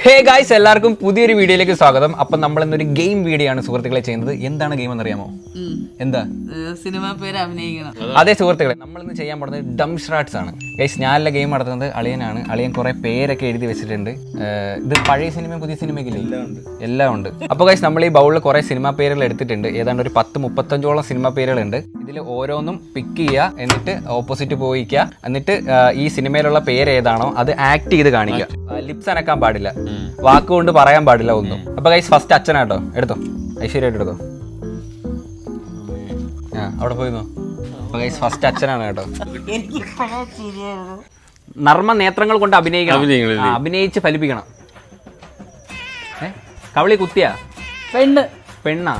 Hey guys, എല്ലാവർക്കും പുതിയൊരു വീഡിയോയിലേക്ക് സ്വാഗതം. അപ്പം നമ്മൾ ഇന്നൊരു ഗെയിം വീഡിയോ ആണ് സുഹൃത്തുക്കളെ ചെയ്യുന്നത്. എന്താണ് ഗെയിം എന്നറിയാമോ? എന്താ? സിനിമ പേര് അഭിനയിക്കണം. അതെ സുഹൃത്തുക്കളെ, നമ്മളിന്ന് ചെയ്യാൻ പോകുന്നത് ഡം ഷ്രാട്സ് ആണ്. ഗൈസ്, ഞാനല്ല ഗെയിം നടത്തുന്നത്, അളിയനാണ്. അളിയൻ കുറെ പേരൊക്കെ എഴുതി വെച്ചിട്ടുണ്ട്. ഇത് പഴയ സിനിമ പുതിയ സിനിമയ്ക്കില്ലേ? എല്ലാം ഉണ്ട്. അപ്പോൾ ഗൈസ്, നമ്മൾ ഈ ബൗളിൽ കുറെ സിനിമ പേരുകൾ എടുത്തിട്ടുണ്ട്. ഏതാണ്ട് ഒരു 10-35ഓളം സിനിമ പേരുകളുണ്ട്. ഇതിൽ ഓരോന്നും പിക്ക് ചെയ്യുക, എന്നിട്ട് ഓപ്പോസിറ്റ് പോയിക്കുക, എന്നിട്ട് ഈ സിനിമയിലുള്ള പേര് ഏതാണോ അത് ആക്ട് ചെയ്ത് കാണിക്കുക. ലിപ്സ് അനക്കാൻ പാടില്ല, വാക്കുകൊണ്ട് പറയാൻ പാടില്ല ഒന്നും. അപ്പൊ ഗൈസ്, ഫസ്റ്റ് അച്ഛനാട്ടോ. എടുത്തോ, ഐശ്വര്യമായിട്ട് എടുത്തോ. അവിടെ പോയിരുന്നോ. അപ്പൊ ഗൈസ്, ഫസ്റ്റ് അച്ഛനാണ് കേട്ടോ. നർമ്മ നേത്രങ്ങൾ കൊണ്ട് അഭിനയിക്കണം, അഭിനയിച്ച് ഫലിപ്പിക്കണം. കവളി കുത്തിയാ പെണ്ണാ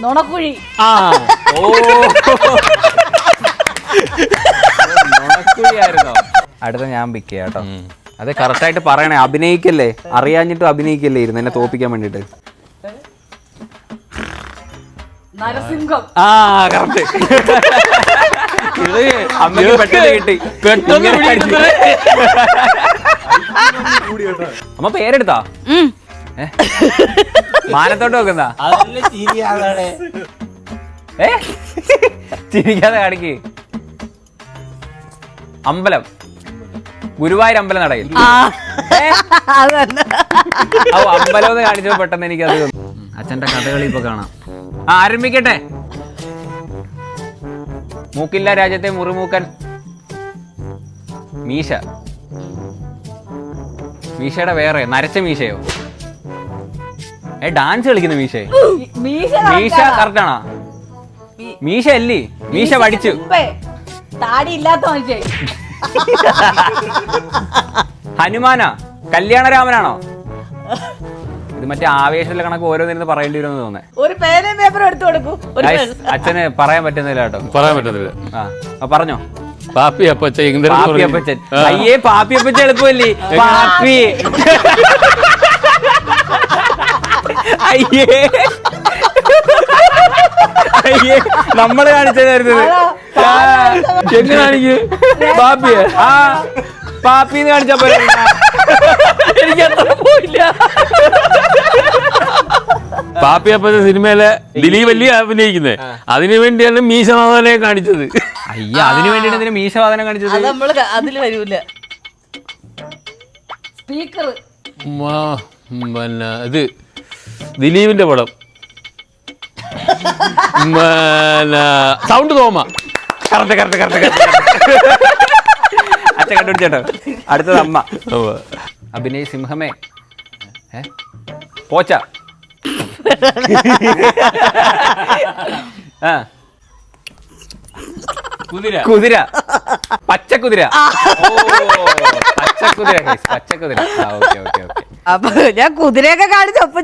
നുണക്കുഴി. നുണക്കുഴിയായിരുന്നോ? അടുത്ത ഞാൻ പിക്ക് ചെയ്യാം കേട്ടോ. അത് കറക്റ്റായിട്ട് പറയണേ, അഭിനയിക്കല്ലേ. അറിയാഞ്ഞിട്ടും അഭിനയിക്കല്ലേ ഇരുന്ന് എന്നെ തോപ്പിക്കാൻ വേണ്ടിട്ട്. നരസിംഹം. കറക്റ്റ്. ഇത് അമ്മയ്ക്ക് പെട്ടെന്ന് കിട്ടി. അമ്മ പേരെടുത്താ? മാനത്തോട്ട് നോക്കുന്ന ചിരിക്കാതെ കാണിക്ക്. അമ്പലം, ഗുരുവായൂർ അമ്പലം നടയിൽ. അമ്പലം എന്ന് കാണിച്ചപ്പോ പെട്ടെന്ന് എനിക്കത് തോന്നി. അച്ഛന്റെ കഥകളി ഇപ്പൊ കാണാം. ആരംഭിക്കട്ടെ. മൂക്കില്ല രാജ്യത്തെ മുറിമൂക്കൻ. മീശ. മീശയുടെ വേറെ നരച്ച മീശയോ? ഡാൻസ് കളിക്കുന്ന മീശ. മീശ കറക്റ്റ് ആണോ? മീശ അല്ലേ? മീശ പഠിച്ചു. ഹനുമാനാ? കല്യാണരാമനാണോ? ഇത് മറ്റേ ആവേശത്തിലെ കണക്ക് ഓരോന്നിരുന്ന് പറയേണ്ടി വരുമെന്ന് തോന്നേ. ഒരു പേനയും പേപ്പറും എടുത്തു കൊടുക്കൂ. അച്ഛന് പറയാൻ പറ്റുന്നില്ല കേട്ടോ. പറയാൻ പറ്റത്തില്ല. പറഞ്ഞോ. പാപ്പി അപ്പച്ചൻ. അയ്യേ, പാപ്പി അപ്പച്ച എളുപ്പമല്ലേ? പാപ്പി. അയ്യേ അയ്യേ, നമ്മള് കാണിച്ചതായിരുന്നു. എങ്ങനെ കാണിക്ക്? പാപ്പിയെ പാപ്പിന്ന് കാണിച്ചാ പോലെ. എനിക്ക് അത്ര പോയില്ല. പാപ്പി അപ്പച്ച സിനിമയിലെ ദിലീപ് വലിയ അഭിനയിക്കുന്നത്. അതിനു വേണ്ടിയാണ് മീശവാദനെ കാണിച്ചത്. അയ്യ, അതിനു വേണ്ടിയാണ് ഇതിന് മീശവാദനം കാണിച്ചത്. നമ്മള് അതില് വരൂല. സ്പീക്കർ. പിന്നെ ഇത് ദിലീപിന്റെ പടം. Sound Thoma. Correct correct correct. അച്ഛൻ കണ്ടുപിടിച്ചേട്ടോ. അടുത്തത് അമ്മ. അഭിനയ് സിംഹമേ. പോച്ച. കുതിര. കുതിര. പച്ചക്കുതിര. പച്ചക്കുതിര. പച്ചക്കുതിര. Okay okay okay. അപ്പൊ ഞാൻ കുതിരയൊക്കെ കാണിച്ചപ്പോ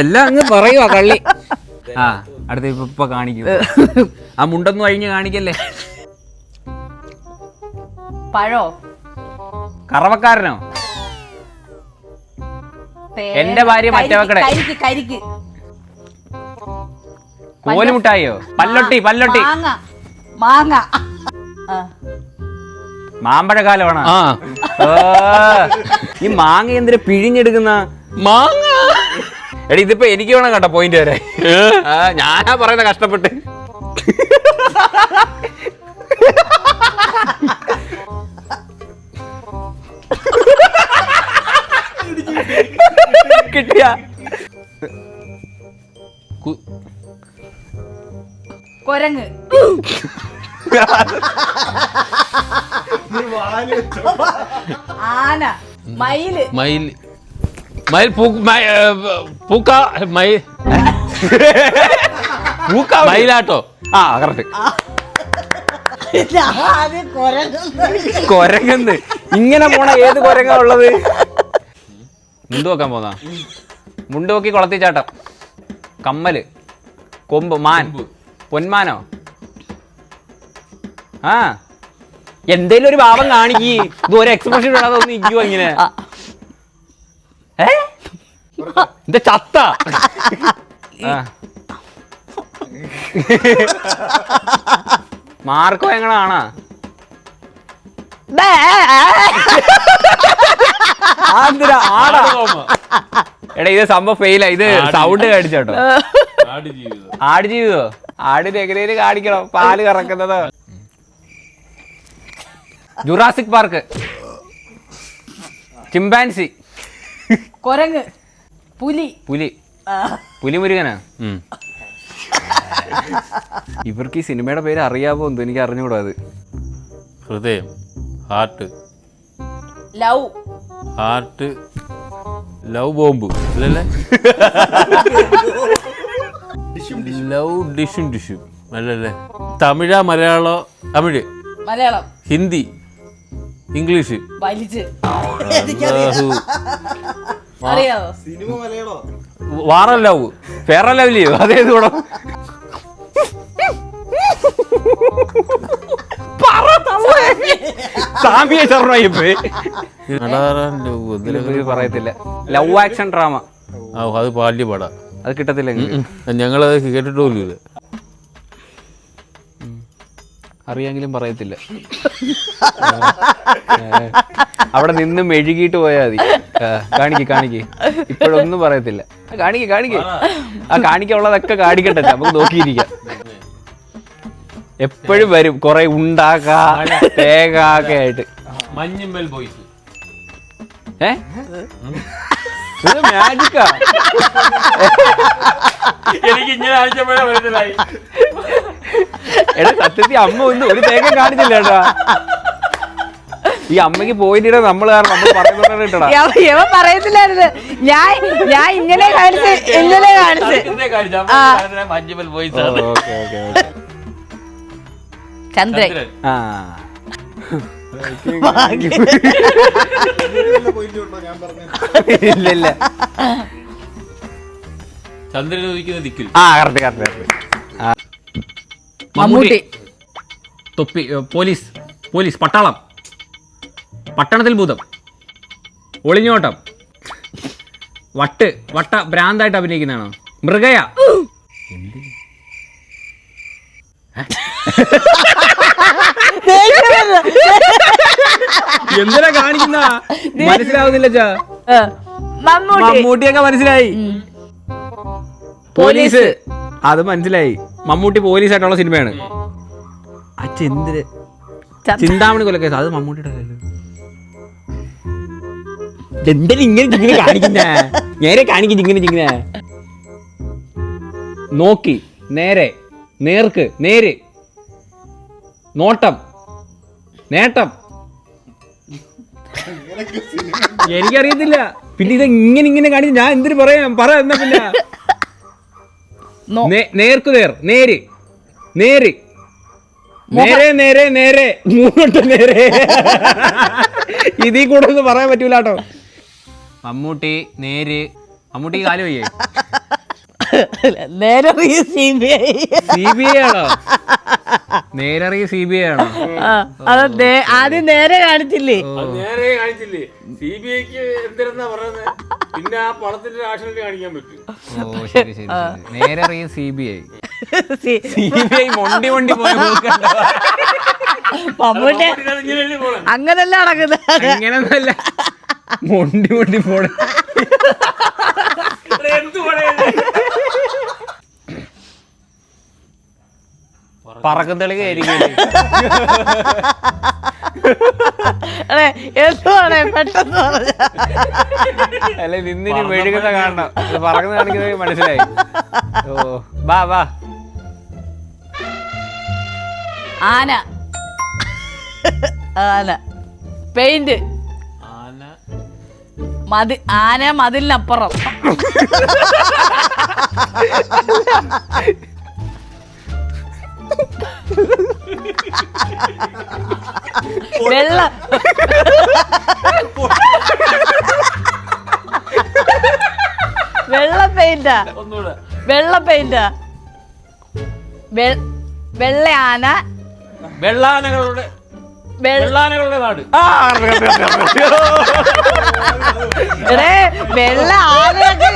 എല്ലാം അങ്ങ് പറയുവാ കള്ളി. അടുത്ത ഇപ്പൊ കാണിക്കും. ആ മുണ്ടൊന്നും അഴിഞ്ഞ് കാണിക്കല്ലേ. പഴോ? കറവക്കാരനോ? എന്റെ ഭാര്യ മറ്റവക്കടെ. കരിക്ക്. കോലുമുട്ടായോ? പല്ലൊട്ടി. പല്ലൊട്ടി. മാങ്ങ. മാമ്പഴക്കാലമാണ്. ഈ മാങ്ങ എന്തിനാ പിഴിഞ്ഞെടുക്കുന്ന? മാങ്ങ. എടി, ഇതിപ്പോ എനിക്ക് വേണം കേട്ടോ പോയിന്റ് വരെ. ഞാനാ പറയുന്ന കഷ്ടപ്പെട്ട്. കിട്ടിയ കൊരങ്ങ്. ആന. മയില്. മയിൽ. മയിൽ പൂക്ക. മയിലാട്ടോ. കറക്റ്റ്. കൊരങ്ങന്ന് ഇങ്ങനെ പോണ ഏത് കൊരങ്ങാ ഉള്ളത്? മുണ്ട് വെക്കാൻ പോന്നാ? മുണ്ട് നോക്കി കുളത്തി ചാട്ടം. കമ്മല്. കൊമ്പ്. മാൻ. പൊന്മാനോ? എന്തേലും ഒരു ഭാവം കാണിക്ക്. ഇത് ഒരു എക്സ്പ്രഷൻ ഇടാതെ ഒന്ന് ഇരിക്കുവോ ഇങ്ങനെ? എന്താ ചത്ത? മാർക്കോ എങ്ങനാണ്? ആടാ എടാ ഇത് സംഭവം ഫെയിലാ. ഇത് സൗണ്ട് കാണിച്ചോട്ടോ. ആട് ജീവിതോ? ആടിന് എങ്ങനെയും കാണിക്കണം പാല് കറക്കുന്നത്. Jurassic Park. ചിമ്പാൻസി. കൊരങ്ങ്. പുലി. പുലിമുരുകനാ. ഇവർക്ക് ഈ സിനിമയുടെ പേര് അറിയാമോ എന്തോ എനിക്ക് അറിഞ്ഞുകൂടാ. അത് ഹൃദയം, ഹാർട്ട്, ലവ് ബോംബ് അല്ലല്ലേ? ലവ് ഡിഷും അല്ലല്ലേ? തമിഴാ മലയാളോ? മലയാളം, ഹിന്ദി, ഇംഗ്ലീഷ്. വലിച്ച് അറിയാവോ? വാറ ലവ്, ഫെയർ ലവ്ലിയോ? അതേത് കൂടെ പറയത്തില്ല. Love action drama. അത് പാല്യ പടാ. അത് കിട്ടത്തില്ല. ഞങ്ങളത് കേട്ടിട്ടില്ല. അറിയാമെങ്കിലും പറയത്തില്ല. അവിടെ നിന്ന് മെഴുകിയിട്ട് പോയാൽ മതി. കാണിക്ക് ഇപ്പോഴൊന്നും പറയത്തില്ല. കാണിക്ക് ആ കാണിക്കുള്ളതൊക്കെ കാണിക്കട്ടെ, നമുക്ക് നോക്കിയിരിക്കാം. എപ്പോഴും വരും കൊറേ ഉണ്ടാക്കാ തേങ്ങ ഒക്കെ ആയിട്ട്. മഞ്ഞുമ്മൽ ബോയ്സ്. ഇത് മാജിക്കാ. എനിക്ക് ഇങ്ങനെ ആഴ്ചപ്പോഴേ മനസ്സിലായി. എടാ സത്യത്തിൽ അമ്മ ഒന്നും ഒരു തേങ്ങ കാണിച്ചില്ല കേട്ടാ. ഈ അമ്മക്ക് പോയിട്ടാ നമ്മൾ പറയുന്നുണ്ടാ. പറയത്തില്ലായിരുന്നു. ഞാൻ ഇങ്ങനെ കാണിച്ച് മഞ്ഞുമ്മൽ ബോയ്സ്. ചന്ദ്രൻ. ഇല്ല ചന്ദ്രൻ ഉദിക്കുന്ന ദിക്കിൽ. മമ്മൂട്ടി. തൊപ്പി. പോലീസ്. പട്ടാളം. പട്ടണത്തിൽ ഭൂതം. ഒളിഞ്ഞോട്ടം. വട്ട ഭ്രാന്തായിട്ട് അഭിനയിക്കുന്നതാണോ? മൃഗയ. എന്തിനാ കാണിക്കുന്ന മനസ്സിലാവുന്നില്ല. മമ്മൂട്ടിയൊക്കെ മനസ്സിലായി. പോലീസ് അത് മനസ്സിലായി. മമ്മൂട്ടി പോലീസായിട്ടുള്ള സിനിമയാണ്. എന്തിന്? ചിന്താമണി കൊലക്കേസ്. അത് മമ്മൂട്ടിയുടെ എന്തിനാ ഇങ്ങനെ കാണിക്കുന്ന? നേരെ കാണിക്കുന്ന ഇങ്ങനെ. നോക്കി. നേരെ. നേർക്ക്. നേര്. നോട്ടം. നേട്ടം. എനിക്കറിയത്തില്ല. പിന്നെ ഇത് ഇങ്ങനെ കാണിച്ചു ഞാൻ എന്തിനു പറ എന്നാ പിന്നെ. നേർക്കുനേർ. നേര്. നേര്. നേരെ. മൂന്നോട്ട് നേരെ. ഇതിൽ കൂടെ ഒന്നും പറയാൻ പറ്റൂല കേട്ടോ. മമ്മൂട്ടി. നേര്. മമ്മൂട്ടി കാല് വയ്യേ? നേരറിയ CBI ആണോ? നേരറിയ CBI ആണോ? ആദ്യം നേരെ കാണിച്ചില്ലേ? CBIക്ക് എന്തിനാ പറയുന്നത്? പിന്നെ ആ പണത്തിന്റെ രാഷ്ട്രീയം കാണിക്കാൻ പറ്റും. ഓ ശരി. നേരറിയ CBI മൊണ്ടി പോയ മമ്മൂട്ടി അങ്ങനല്ല നടക്കുന്നത്. അങ്ങനൊന്നല്ല. മൊണ്ടി പോണ. പറക്കം തെളികായിരിക്കും. പെട്ടെന്ന് അല്ലെ നിന്നിനി മെഴുകുന്ന കാണണം. പറക്കുന്ന കാണിക്കുന്നത് മനസ്സിലായി. ഓ വാ. ആന. പെയിന്റ്. ആന മതിലിനപ്പുറം. വെള്ള പെയിന്റാ. വെള്ള ആന. വെള്ളാനകളുടെ നാട്. വെള്ള ആനയൊക്കെ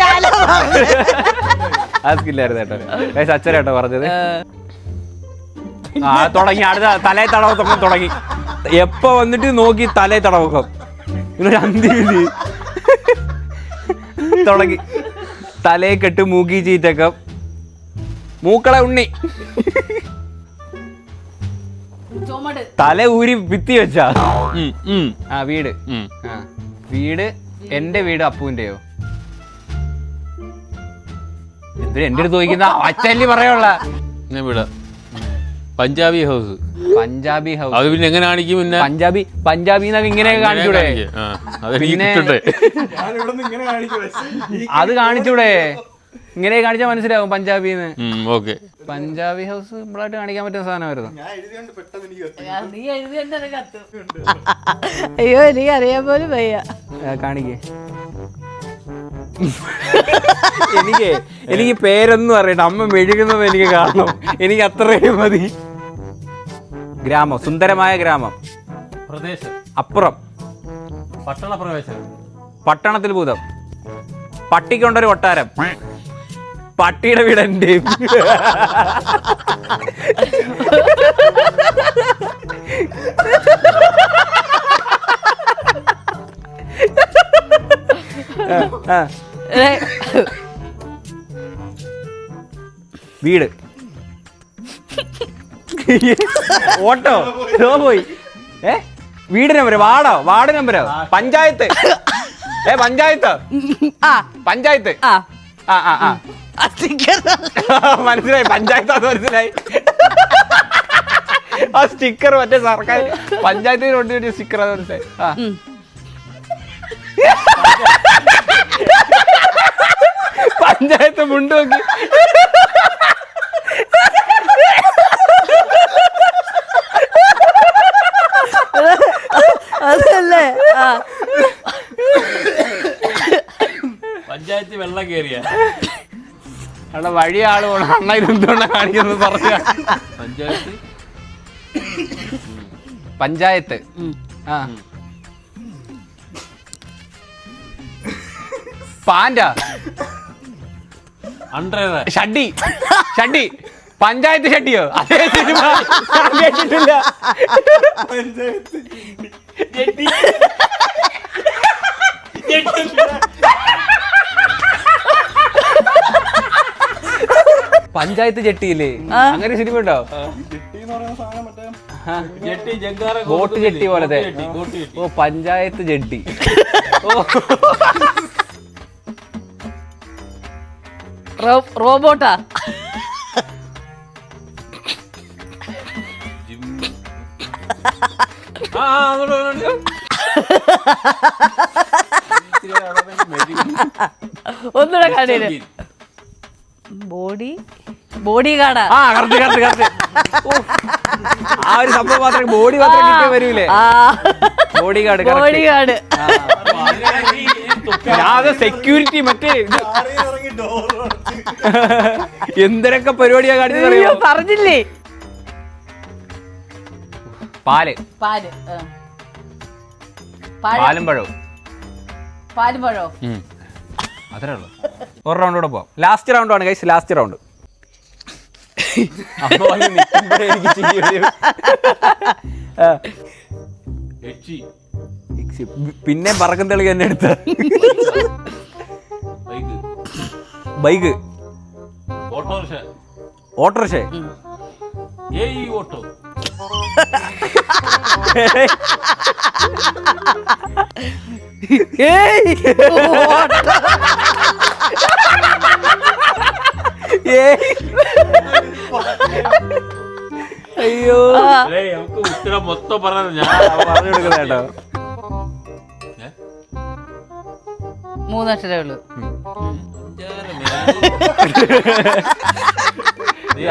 ആ സ്കില്ലായിരുന്നു കേട്ടോ. അച്ഛനാട്ടോ പറഞ്ഞത്. തുടങ്ങി അടുത്ത തലേ തടവൊക്കെ തുടങ്ങി. എപ്പോ വന്നിട്ട് നോക്കി തലേ തടവൊക്കെ ഇങ്ങനെ അന്തിവിധി തുടങ്ങി. തലേ കെട്ട് മൂക്കി ചീറ്റൊക്കെ മൂക്കളെ ഉണ്ണി തല ഊരി ഭിത്തി വെച്ചാ. ആ വീട് വീട് എന്റെ വീട് അപ്പുവിന്റെയോ? എന്തിനാ എന്റെ അടുത്ത് ചോദിക്കുന്ന? അച്ഛല്ലി പറയാനുള്ള വീട് പഞ്ചാബി ഹൗസ്. പഞ്ചാബി ഹൗസ് അത് പിന്നെ എങ്ങനെ കാണിക്കും? പിന്നെ പഞ്ചാബി എന്നൊക്കെ ഇങ്ങനെ കാണിച്ചൂടെ? പിന്നെ അത് കാണിച്ചൂടെ? ഇങ്ങനെ കാണിച്ചാൽ മനസ്സിലാവും പഞ്ചാബിന്ന്. ഓക്കെ, പഞ്ചാബി ഹൗസ് സിമ്പിളായിട്ട് കാണിക്കാൻ പറ്റുന്ന സാധനമായിരുന്നു. അയ്യോ എനിക്ക് അറിയാൻ പോലും വയ്യ. കാണിക്കേ. എനിക്ക് പേരൊന്നും അറിയണ്ട, അമ്മ മെഴുകുന്നത് എനിക്ക് കാണണം, എനിക്ക് അത്രയും മതി. ഗ്രാമം, സുന്ദരമായ ഗ്രാമം. പ്രദേശം അപ്പുറം. പട്ടണ പ്രവേശനം. പട്ടണത്തിൽ ഭൂതം. പട്ടിക്കൊണ്ടൊരു കൊട്ടാരം. പട്ടിയുടെ വീട് എന്റെയും. വീട്. ഓട്ടോ പോയി. വീട് നമ്പരോ? വാർഡ് നമ്പരോ? പഞ്ചായത്ത്. പഞ്ചായത്ത്. പഞ്ചായത്ത്. മനസ്സിലായി, പഞ്ചായത്ത് മനസ്സിലായി. ആ സ്റ്റിക്കർ മറ്റേ സർക്കാർ പഞ്ചായത്തിന് കൊണ്ട് സ്റ്റിക്കർ അത് മനസ്സിലായി. പഞ്ചായത്ത് മുണ്ട് നോക്കി. അതല്ലേ പഞ്ചായത്ത് വെള്ളം കയറിയ അവിടെ വഴി ആള് പോണം. അണ്ണ ഇതെന്തുകൊണ്ടാ കാണിക്കുന്നത് പറഞ്ഞ. പഞ്ചായത്ത്. പഞ്ചായത്ത്. പാൻഡ. ഷഡ്ഡി. ഷഡ്ഡി. പഞ്ചായത്ത് ഷഡ്ഡിയോ? അതേ സിനിമ കേട്ടിട്ടില്ല. പഞ്ചായത്ത് ജെട്ടിയില്ലേ? അങ്ങനെ സിനിമ ഉണ്ടോ? ബോട്ട് ജെട്ടി പോലത്തെ. ഓ, പഞ്ചായത്ത് ജെട്ടി. റോബോട്ടാ? ഒന്നുകൂടെ കാണില്ല. ബോഡി ഗാർഡാ? ആ ഒരു സംഭവം മാത്രം ബോഡി മാത്രം കിട്ടിയ വരൂലേ? Body guard. Body guard. Security. മറ്റേ എന്തൊക്കെ പരിപാടിയാ കാണിച്ചറിയോ? പറഞ്ഞില്ലേ? പാല്. പാലും പഴവും. പാലും പഴോ? അത്രേ ഉള്ളു. ഒരു റൗണ്ട് കൂടെ പോവാം. ലാസ്റ്റ് റൗണ്ട് ആണ് ഗൈസ്, ലാസ്റ്റ് റൗണ്ട്. പിന്നെ പറക്കം തെളിക എന്നെ എടുത്ത. ബൈക്ക്. ഓട്ടോറിക്ഷ. ഓട്ടോ. അയ്യോ, നമുക്ക് ഉത്തരം മൊത്തം പറഞ്ഞത് ഞാൻ പറഞ്ഞു കൊടുക്കുന്ന കേട്ടോ. 3 അക്ഷരേ ഉള്ളൂ.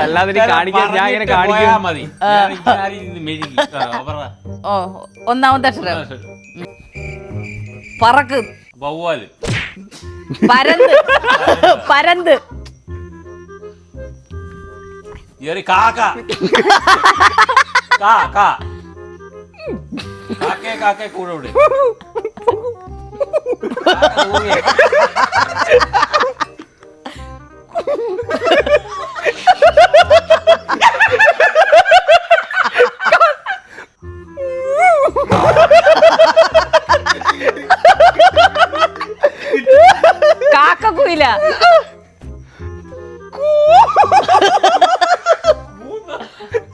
അല്ലാതെ കാണിക്കാൻ ഞാൻ ഇങ്ങനെ കാണിക്കാൻ മതി. ഒന്നാമത്തെ അക്ഷരം. പറക്ക്. വവ്വാല്. പരന്ത്. പരന്ത്. കാക്ക. കാക്കേ കൂടെ ഇവിടെ. കാക്കക്കുയില.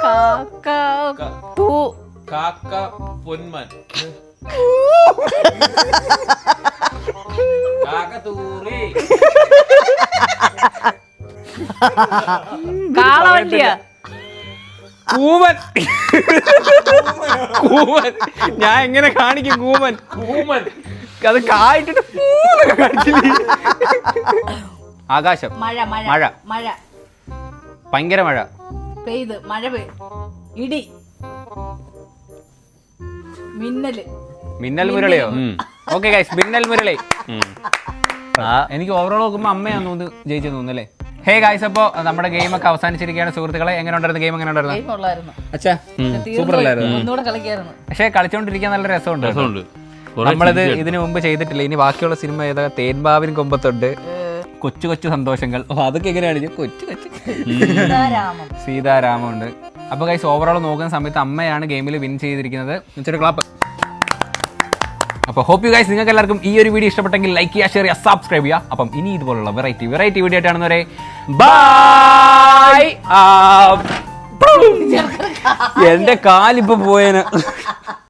കാക്ക കൂ. കാക്ക പൊന്മാൻ. കാളവണ്ടിയാ. കൂമൻ. കൂമൻ. ഞാൻ എങ്ങനെ കാണിക്കും കൂമൻ? കൂമൻ. അത് കായിട്ടിട്ട് ആകാശം. മഴ മഴ മഴ. മഴ. ഭയങ്കര മഴ. പെയ്ത് മഴ ഇടി. മിന്നല്. മിന്നൽ മുരളിയോ? Okay guys, Minnal Murali. എനിക്ക് ഓവറോൾ നോക്കുമ്പോൾ അമ്മയാന്ന് തോന്നുന്നു ജയിച്ചെന്ന് തോന്നുന്നല്ലേ. ഹേ ഗൈസ്, അപ്പോൾ നമ്മുടെ ഗെയിമൊക്കെ അവസാനിച്ചിരിക്കുകയാണ് സുഹൃത്തുക്കളെ. എങ്ങനെ ഉണ്ടായിരുന്നു ഗെയിം? എങ്ങനെ ഉണ്ടായിരുന്നു? ഗെയിം ഉള്ളായിരുന്നു. അച്ഛാ സൂപ്പർ അല്ലായിരുന്നു? ഒന്നുകൂടെ കളിക്കായിരുന്നു. പക്ഷേ കളിച്ചോണ്ടിരിക്കാൻ നല്ല രസമുണ്ട്. നമ്മളിത് ഇതിനു മുമ്പ് ചെയ്തിട്ടില്ല. ഇനി ബാക്കിയുള്ള സിനിമ ഏതാ? തേൻപാവിൻ കൊമ്പത്തുണ്ട്, കൊച്ചു കൊച്ചു സന്തോഷങ്ങൾ. അതൊക്കെ എങ്ങനെയാണ്? കൊച്ചു കൊച്ചു സീതാരാമം ഉണ്ട്. അപ്പോൾ ഗൈസ് ഓവറോൾ നോക്കുന്ന സമയത്ത് അമ്മയാണ് ഗെയിമിൽ വിൻ ചെയ്തിരിക്കുന്നത്. ഇച്ചിരി ക്ലാപ്പ്. അപ്പോൾ ഹോപ്പ് യു ഗൈസ് നിങ്ങൾക്ക് എല്ലാവർക്കും ഈ ഒരു വീഡിയോ ഇഷ്ടപ്പെട്ടെങ്കിൽ ലൈക്ക് ചെയ്യുക, ഷെയർ ചെയ്യുക, സബ്സ്ക്രൈബ് ചെയ്യുക. അപ്പം ഇനി ഇതുപോലുള്ള വെറൈറ്റി വീഡിയോ ആയിട്ടാണെന്നവരെ ബൈ. എന്റെ കാലിപ്പോ പോയേന്.